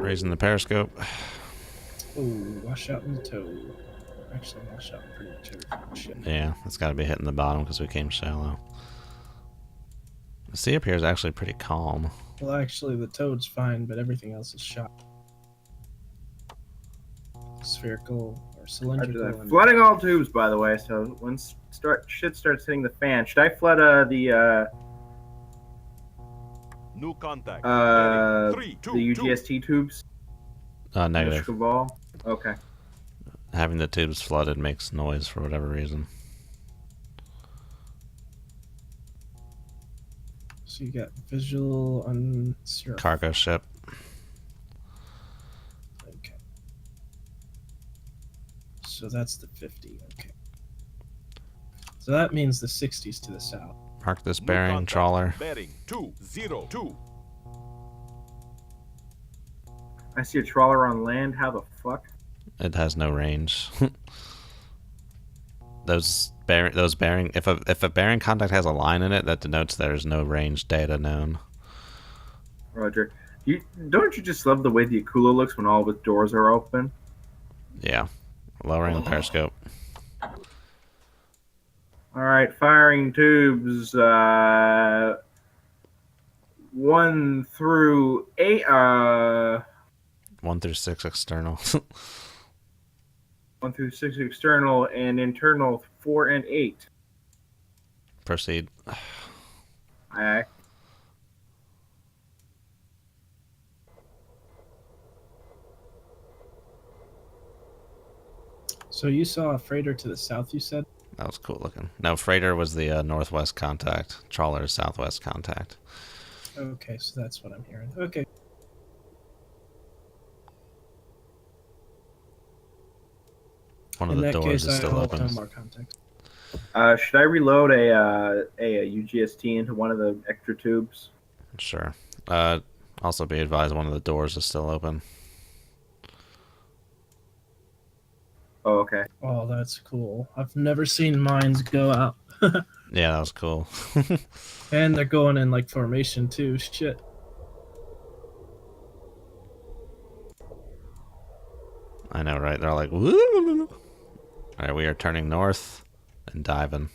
Raising the periscope. Oh, wash out in the toe. Actually, wash out in pretty much everything. Shit. Yeah, it's got to be hitting the bottom because we came shallow. The sea up here is actually pretty calm. Well, actually, the toad's fine, but everything else is shot. Spherical or cylindrical. Flooding all tubes, by the way. So when shit starts hitting the fan, should I flood the new contact? The UGST tubes? Negative. Okay. Having the tubes flooded makes noise for whatever reason. So you got visual on cargo ship. Okay. So that's the 50. Okay. So that means the 60's to the south. Mark this bearing, trawler. Bearing 202. I see a trawler on land. How the fuck? It has no range. Those bearing. If a bearing contact has a line in it, that denotes there's no range data known. Roger. Don't you just love the way the Akula looks when all the doors are open? Yeah. Lowering the periscope. All right, firing tubes 1 through 8. 1 through 6 external. 1 through 6 external and internal 4 and 8. Proceed. Aye. So you saw a freighter to the south, you said? That was cool looking. No, freighter was the northwest contact. Trawler is southwest contact. Okay, so that's what I'm hearing. Okay. One of the doors is still open. No more context. Should I reload a UGST into one of the extra tubes? Sure. Also be advised one of the doors is still open. Oh, okay. Oh, that's cool. I've never seen mines go out. Yeah, that was cool. And they're going in like formation too. Shit. I know, right? They're like, woo! Alright, we are turning north and diving.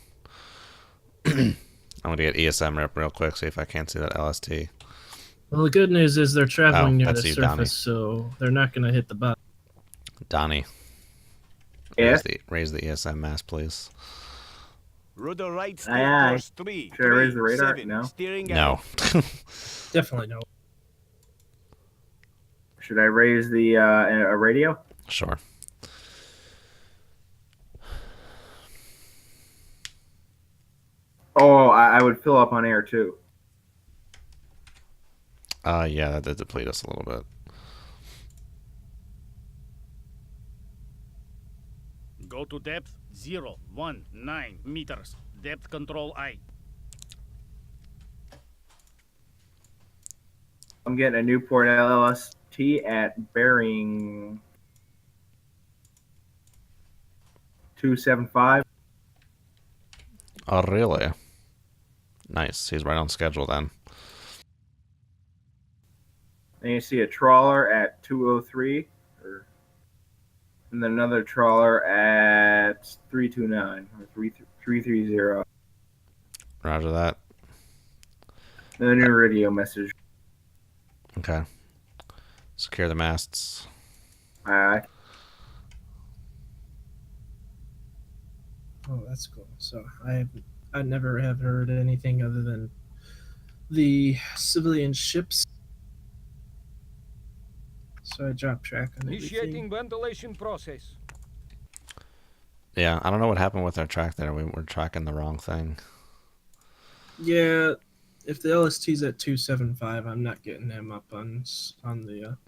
I'm gonna get ESM rip real quick, see if I can't see that LST. Well, the good news is they're traveling near the you, surface, Donnie. so they're not going to hit the bottom. Donnie. Yeah? Raise the ESM mast, please. Rudder right Aye, aye. course 3. Should I raise the radar? 7, No. Steering No. Definitely no. Should I raise the a radio? Sure. Oh, I would fill up on air too. Yeah, that did deplete us a little bit. Go to depth 019 meters. Depth control I. I'm getting a Newport LLST at bearing 275. Oh, really? Nice. He's right on schedule then. And you see a trawler at 203, and then another trawler at 329 or 330. Roger that. And then a radio message. Okay. Secure the masts. Aye. Oh, that's cool. So I never have heard anything other than the civilian ships. So I dropped track on Initiating ventilation process. Yeah, I don't know what happened with our track there. We were tracking the wrong thing. Yeah, if the LST's at 275, I'm not getting him up on the.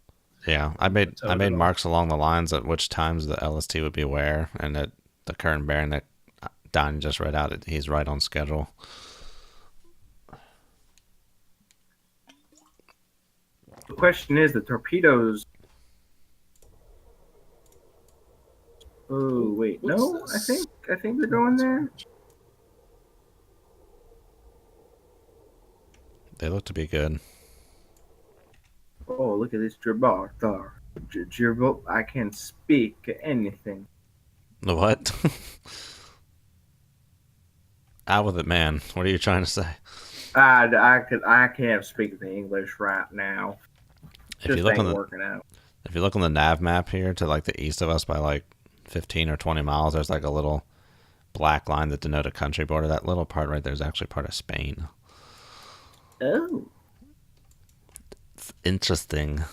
Yeah, I made marks along the lines at which times the LST would be where, and at the current bearing that Don just read out, he's right on schedule. The question is, the torpedoes. Oh wait, no, I think they're going there. They look to be good. Oh, look at this Gibraltar. Gibraltar. I can't speak anything. The what? Out with it, man. What are you trying to say? I can't speak the English right now. If you look on the working out. if you look on the nav map here to like the east of us by like 15 or 20 miles, there's like a little black line that denote a country border. That little part right there is actually part of Spain. Oh. It's interesting.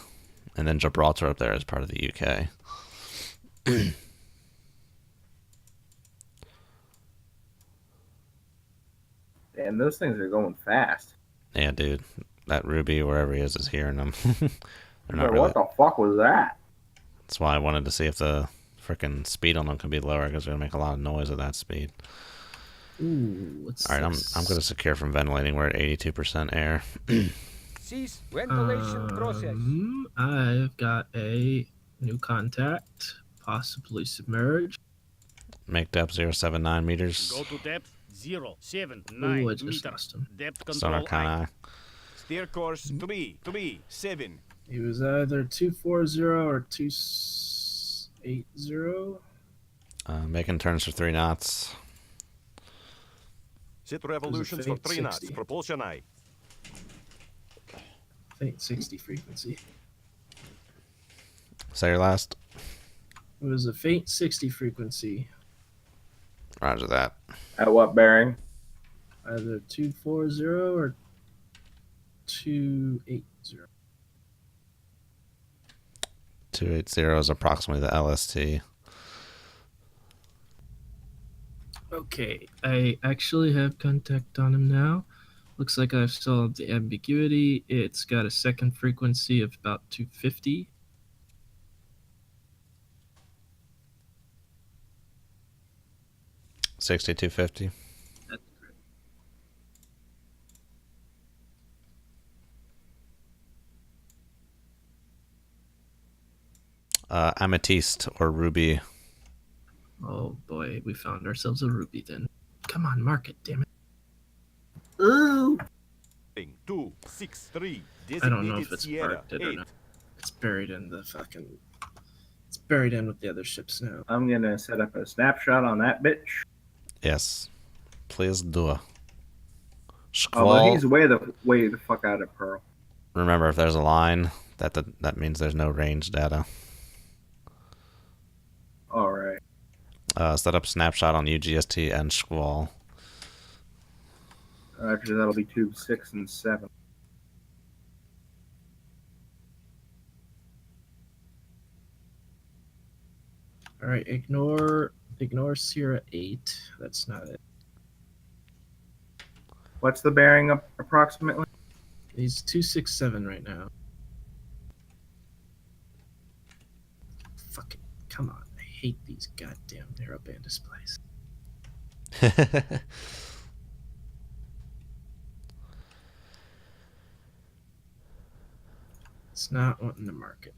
And then Gibraltar up there is part of the UK. And those things are going fast. Yeah, dude. That Ruby, wherever he is hearing them. They're not But really. what the fuck was that? That's why I wanted to see if the freaking speed on them can be lower, because they're going to make a lot of noise at that speed. Ooh, what's All right, this? I'm going to secure from ventilating. We're at 82% air. Cease ventilation process. I've got a new contact, possibly submerged. Make depth 079 meters. Go to depth 079 Ooh, I just meters. lost him. Depth Sonar control I. kind Steer course 337. He was either 240 or 280. Making turns for 3 knots. Set revolutions for 3 knots. 60. Propulsion I. Faint 60 frequency. Say your last. It was a faint 60 frequency, Roger that. At what bearing? either 240 or 280. 280 is approximately the LST. Okay, I actually have contact on him now. Looks like I've solved the ambiguity. It's got a second frequency of about 250. $62.50. That's great. Amethyst or ruby. Oh boy, we found ourselves a ruby then. Come on, mark it, damn it. Ooh. 263. I don't know if Designated it's Sierra marked it or 8. not. It's buried in the fucking. It's buried in with the other ships now. I'm gonna set up a snapshot on that bitch. Yes. Please do. Oh, Squall. but he's way the fuck out of Pearl. Remember, if there's a line, that means there's no range data. All right. Set up snapshot on UGST and Squall. Actually, that'll be tube 6 and 7. All right, ignore Sierra 8. That's not it. What's the bearing up approximately? He's 267 right now. Fucking come on! I hate these goddamn narrowband displays. It's not wanting to mark it.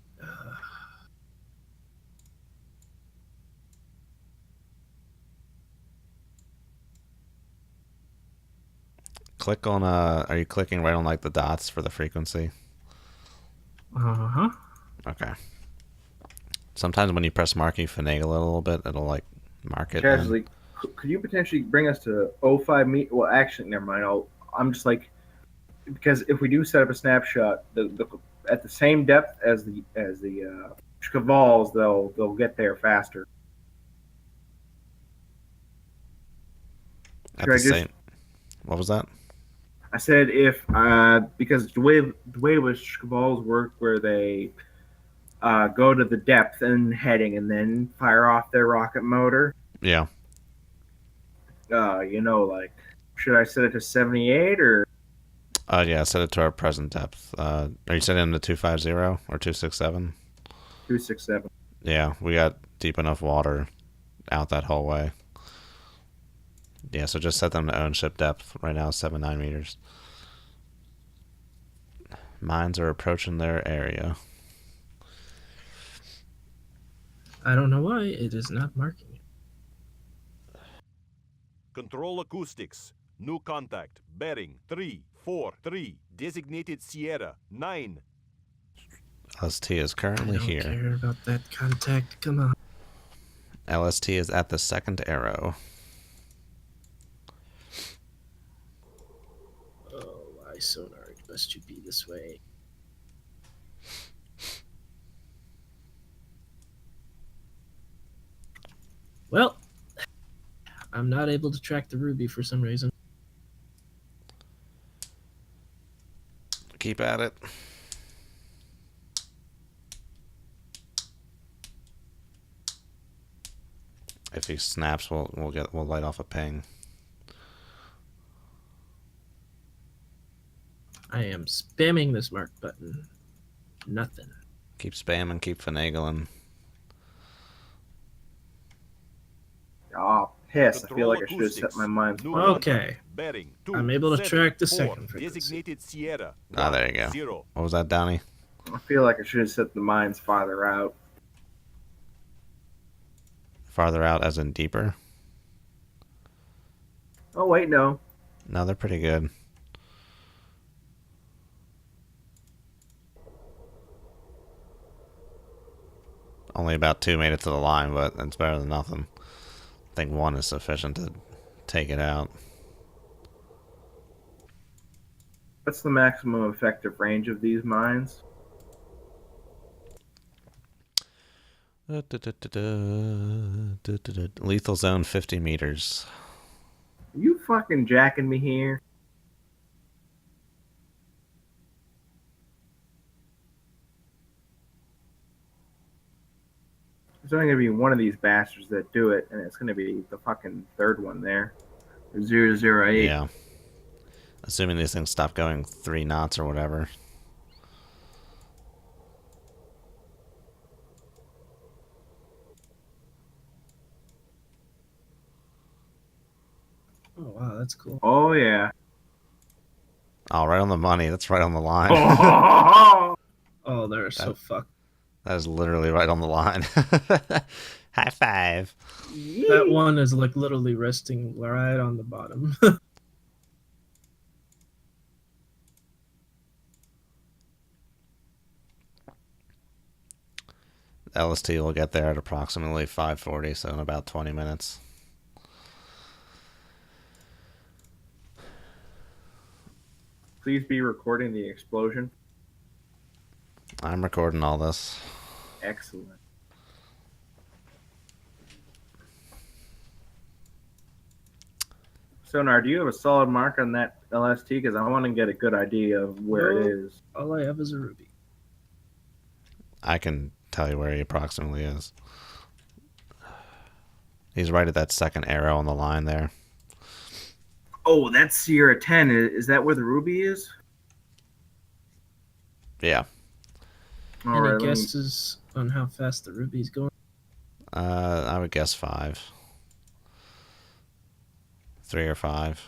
Click on are you clicking right on like the dots for the frequency? Uh-huh. Okay. Sometimes when you press mark, you finagle it a little bit. It'll like mark it. Casually, could you potentially bring us to 05 meter? Well, actually, never mind. I'm just like, because if we do set up a snapshot, the at the same depth as the Chevals, they'll get there faster. At Should the I just- same. What was that? I said if because the way with Chevals work, where they go to the depth and heading, and then fire off their rocket motor. Yeah. Like, should I set it to 78 or? Yeah. Set it to our present depth. Are you setting it to 250 or 267? 267. Yeah, we got deep enough water out that whole way. Yeah, so just set them to own ship depth. Right now, 79 meters. Mines are approaching their area. I don't know why it is not marking it. Control acoustics. New contact. Bearing 343. Designated Sierra 9. LST is I currently don't here. care about that contact. Come on. LST is at the second arrow. Oh, why sonar? Must you be this way? Well, I'm not able to track the ruby for some reason. Keep at it. If he snaps, we'll light off a ping. I am spamming this mark button. Nothing. Keep spamming, keep finagling. Oh, piss. I feel Control like I should have set my mind. New Okay. contact. Bearing I'm able to track the 274. second frequency. Designated Sierra. Ah, there you go. 10. What was that, Donnie? I feel like I should have set the mines farther out. Farther out as in deeper? Oh, wait, no. No, they're pretty good. Only about 2 made it to the line, but it's better than nothing. I think 1 is sufficient to take it out. What's the maximum effective range of these mines? Lethal zone 50 meters. Are you fucking jacking me here? There's only gonna be one of these bastards that do it, and it's gonna be the fucking third one there. 008. Yeah. Assuming these things stop going 3 knots or whatever. Oh, wow, that's cool. Oh, yeah. Oh, right on the money. That's right on the line. Oh, they're so fucked. That is literally right on the line. High five. That one is like literally resting right on the bottom. LST will get there at approximately 5:40, so in about 20 minutes. Please be recording the explosion. I'm recording all this. Excellent. Sonar, do you have a solid mark on that LST? Because I want to get a good idea of where it is. All I have is a ruby. I can tell you where he approximately is. He's right at that second arrow on the line there. Oh, that's Sierra 10. Is that where the ruby is? Yeah. All Any right, let me- guesses on how fast the ruby's going? I would guess 5. 3 or 5.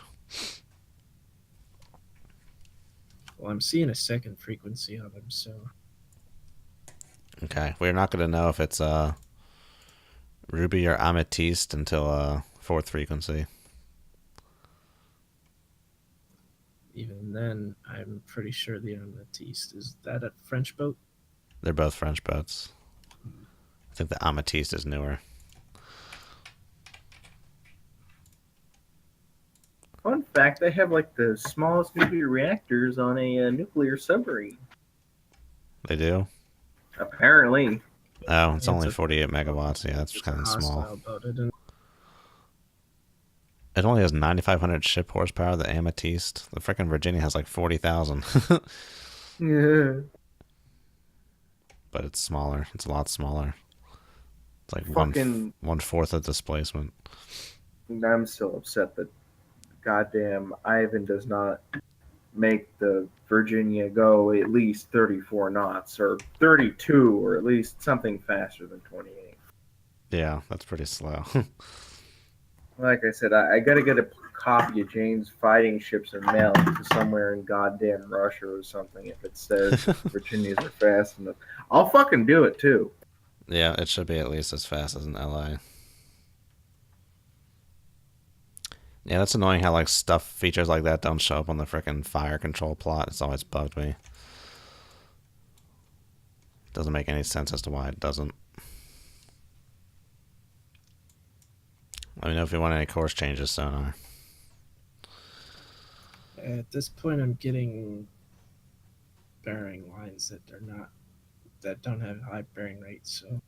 Well, I'm seeing a second frequency of him, so Okay. We're not going to know if it's ruby or amethyst until 4th frequency. even then, I'm pretty sure the Amethyst. Is that a French boat? They're both French boats. I think the Amethyst is newer. Fun fact, they have like the smallest nuclear reactors on a nuclear submarine. They do? Apparently. Oh, it's Yeah, only it's a- 48 megawatts. Yeah, that's It's kind a of small. hostile boat. It didn't- It only has 9,500 ship horsepower, the Amethyst. The frickin' Virginia has like 40,000. Yeah. But it's smaller. It's a lot smaller. It's like Fucking- 1/4 of displacement. I'm still upset that goddamn Ivan does not make the Virginia go at least 34 knots or 32 or at least something faster than 28. Yeah, that's pretty slow. Like I said, I got to get a copy of Jane's fighting ships and mail it to somewhere in goddamn Russia or something if it says Virginias are fast enough. I'll fucking do it too. Yeah, it should be at least as fast as in LA. Yeah, that's annoying how like features like that don't show up on the frickin' fire control plot. It's always bugged me. Doesn't make any sense as to why it doesn't. Let me know if you want any course changes, Sonar. At this point, I'm getting bearing lines that don't have high bearing rates, so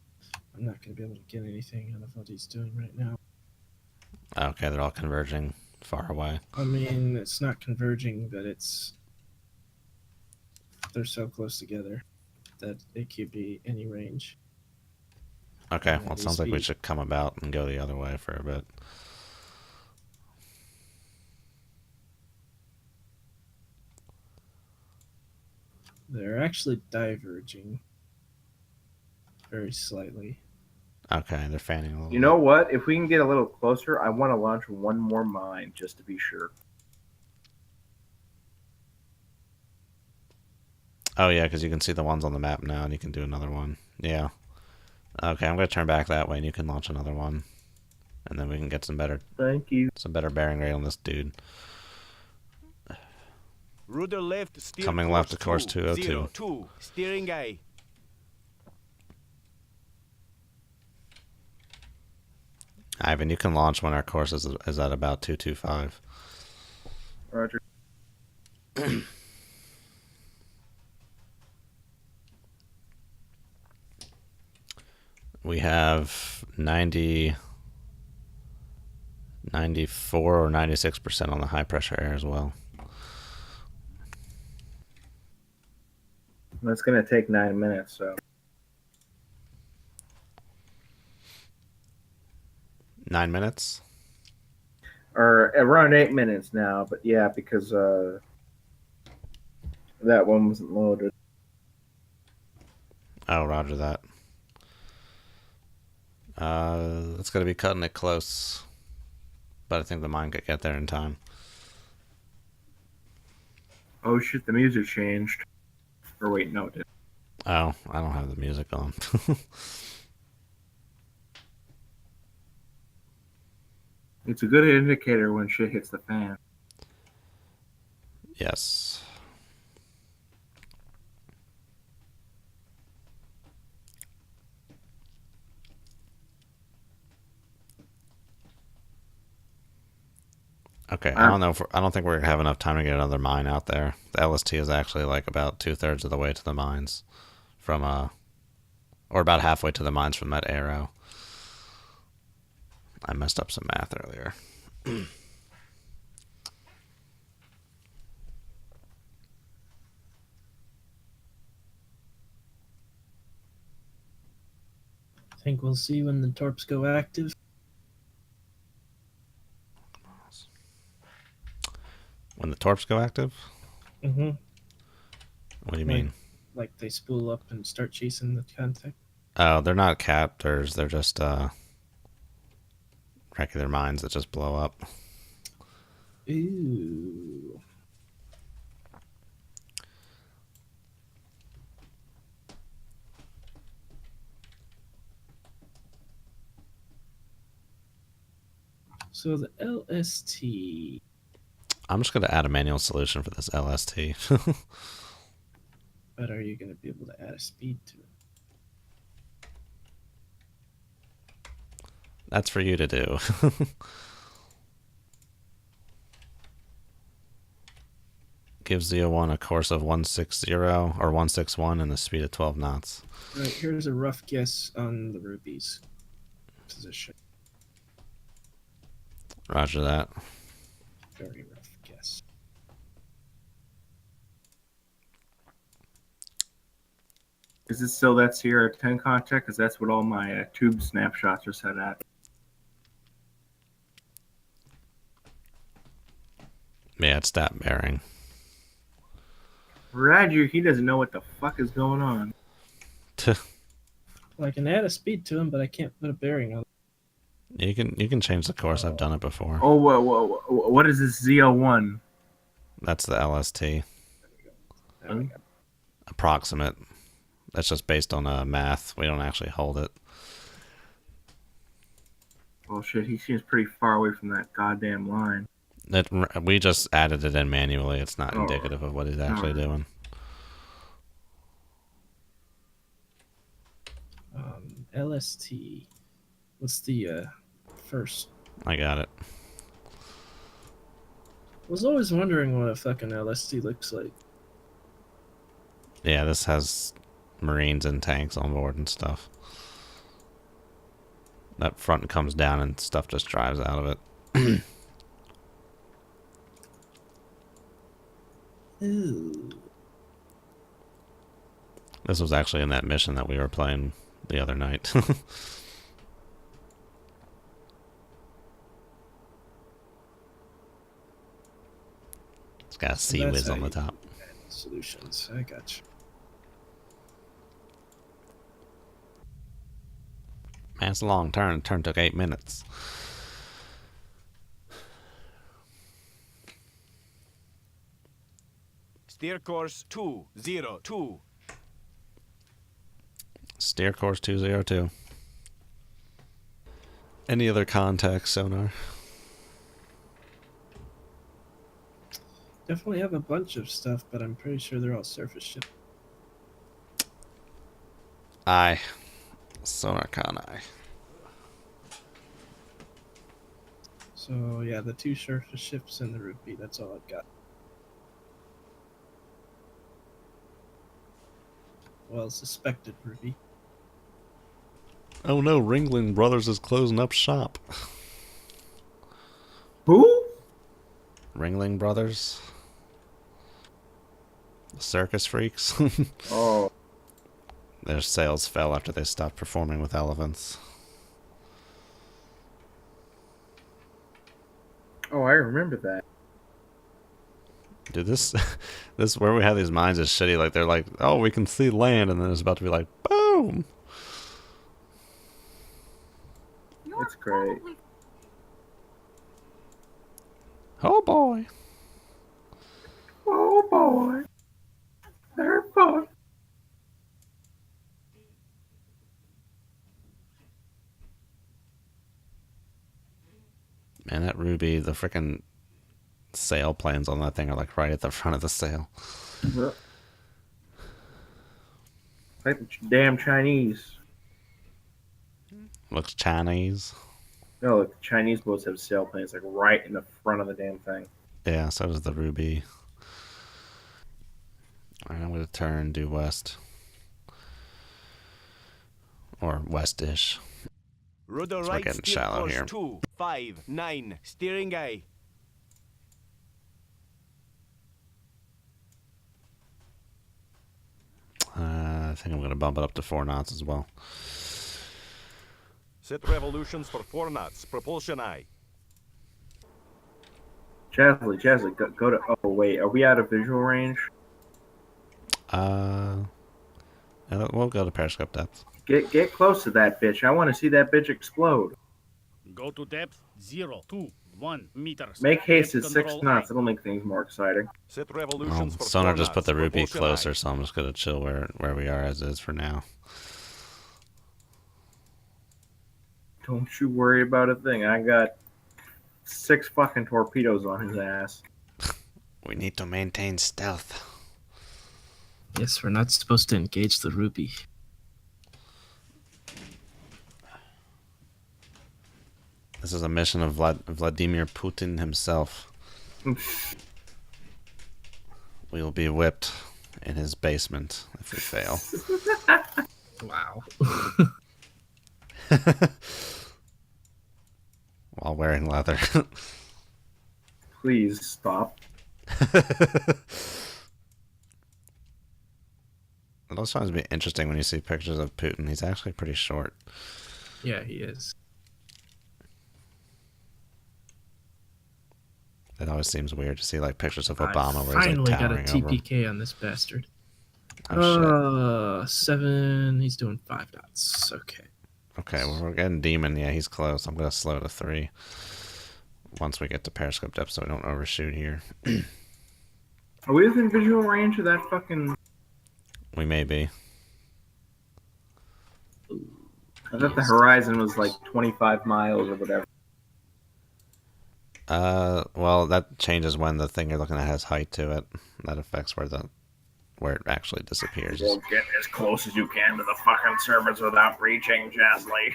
I'm not going to be able to get anything out of what he's doing right now. Okay, they're all converging far away. I mean, it's not converging, but they're so close together that it could be any range. Okay, And well, it any sounds like we speed. should come about and go the other way for a bit. They're actually diverging very slightly. Okay, they're fanning a little You know what? If we can get a little closer, I want to launch one more mine just to be sure. Oh, yeah, because you can see the ones on the map now, and you can do another one. Yeah. Okay, I'm going to turn back that way, and you can launch another one. And then we can get some better Thank you. bearing rate on this dude. Rudder left, steer Coming course left to course 202. 202. Steering A. Ivan, you can launch when our course is at about 225. Roger. We have 90, 94 or 96% on the high pressure air as well. That's going to take 9 minutes, so. 9 minutes? Or around 8 minutes now, but yeah, because that one wasn't loaded. Oh, roger that. It's going to be cutting it close. But I think the mine could get there in time. Oh shit, the music changed. Or wait, no, it didn't. Oh, I don't have the music on. It's a good indicator when shit hits the fan. Yes. Okay, I don't know I don't think we're gonna have enough time to get another mine out there. The LST is actually like about 2/3 of the way to the mines from or about halfway to the mines from that arrow. I messed up some math earlier. I think we'll see when the torps go active. When the torps go active? Mm-hmm. What do you mean? Like they spool up and start chasing the contact. Oh, they're not captors. They're just regular mines that just blow up. Ooh. So the LST. I'm just going to add a manual solution for this LST. But are you going to be able to add a speed to it? That's for you to do. Gives Z01 a course of 160 or 161 and a speed of 12 knots. Right, here's a rough guess on the rubies position. Roger that. Very rough guess. Is it still that Sierra 10 contact? Because that's what all my tube snapshots are set at. Yeah, it's that bearing. Roger, he doesn't know what the fuck is going on. Well, I can add a speed to him, but I can't put a bearing on it. You can change the course. I've done it before. Oh, what is this Z01? That's the LST. There we go. Approximate. That's just based on math. We don't actually hold it. Well, shit, he seems pretty far away from that goddamn line. We just added it in manually. It's not indicative of what he's actually doing. LST. What's the first? I got it. Was always wondering what a fucking LST looks like. Yeah, this has Marines and tanks on board and stuff. That front comes down and stuff just drives out of it. Ooh. This was actually in that mission that we were playing the other night. It's got a So sea that's whiz how on the you top. add solutions. I got you. Man, it's a long turn. The turn took 8 minutes. Steer course 202. Steer course 202. Any other contact sonar? Definitely have a bunch of stuff, but I'm pretty sure they're all surface ship. Aye. Sonar con aye. So yeah, the 2 surface ships and the rupee. That's all I've got. Well, suspected rupee. Oh no, Ringling Brothers is closing up shop. Who? Ringling Brothers? The circus freaks? Oh, Their sales fell after they stopped performing with elephants. oh, I remember that. Dude, this where we have these mines is shitty. Like, they're like, oh, we can see land, and then it's about to be like, boom! That's great. Oh boy! Oh boy, they're fun. Man, that Ruby, the frickin' sail planes on that thing are like right at the front of the sail. Like the damn Chinese. Looks Chinese. No, like the Chinese boats have sailplanes like right in the front of the damn thing. Yeah, so does the Ruby. Alright, I'm gonna turn due west. Or west-ish. Rudder So we're right, getting steer shallow course here. 259. Steering aye. I think I'm gonna bump it up to 4 knots as well. Set revolutions for 4 knots. Propulsion aye. Chesley, go to. Oh wait, are we out of visual range? We'll go to periscope depth. Get close to that bitch. I want to see that bitch explode. Go to depth 021 meters. Make haste at Depth 6 control knots. aye. It'll make things more exciting. Set revolutions for Sonar 4 just put knots. the Ruby Propulsion closer, aye. so I'm just gonna chill where we are as is for now. Don't you worry about a thing. I got 6 fucking torpedoes on his ass. We need to maintain stealth. Yes, we're not supposed to engage the rupee. This is a mission of Vladimir Putin himself. We will be whipped in his basement if we fail. Wow. While wearing leather. Please stop. It also finds to be interesting when you see pictures of Putin. He's actually pretty short. Yeah, he is. It always seems weird to see like pictures of I Obama where he's finally like got a towering over him. TPK on this bastard. Oh, 7. He's doing 5 knots. Okay. shit. Okay, well, we're getting Demon. Yeah, he's close. I'm going to slow to 3 once we get to periscope depth so we don't overshoot here. Are we within visual range of that fucking... We may be. I thought the horizon was like 25 miles or whatever. Well, that changes when the thing you're looking at has height to it. That affects where where it actually disappears. We'll get as close as you can to the fucking servers without breaching, Jasley.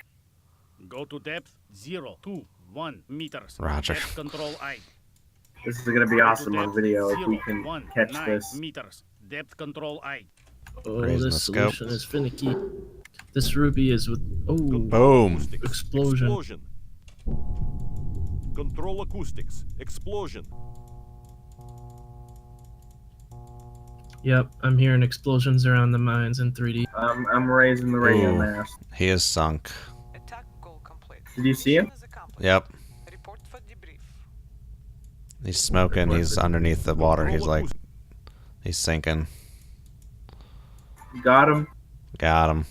Go to depth 021 meters. Roger. Depth control I. This is gonna be Go to awesome on depth video if we can 019 catch this. meters. Depth control I. Oh, Raising this the scope. solution is finicky. This ruby is with Boom. Acoustics. Explosion. Explosion. Control acoustics. Explosion. Yep, I'm hearing explosions around the mines in 3D. I'm raising the radio Ooh. mast. He is sunk. Attack goal complete. Did you see him? Mission is accomplished. Yep. Report for debrief. He's smoking. He's underneath the water. He's like, he's sinking. Got him. Got him.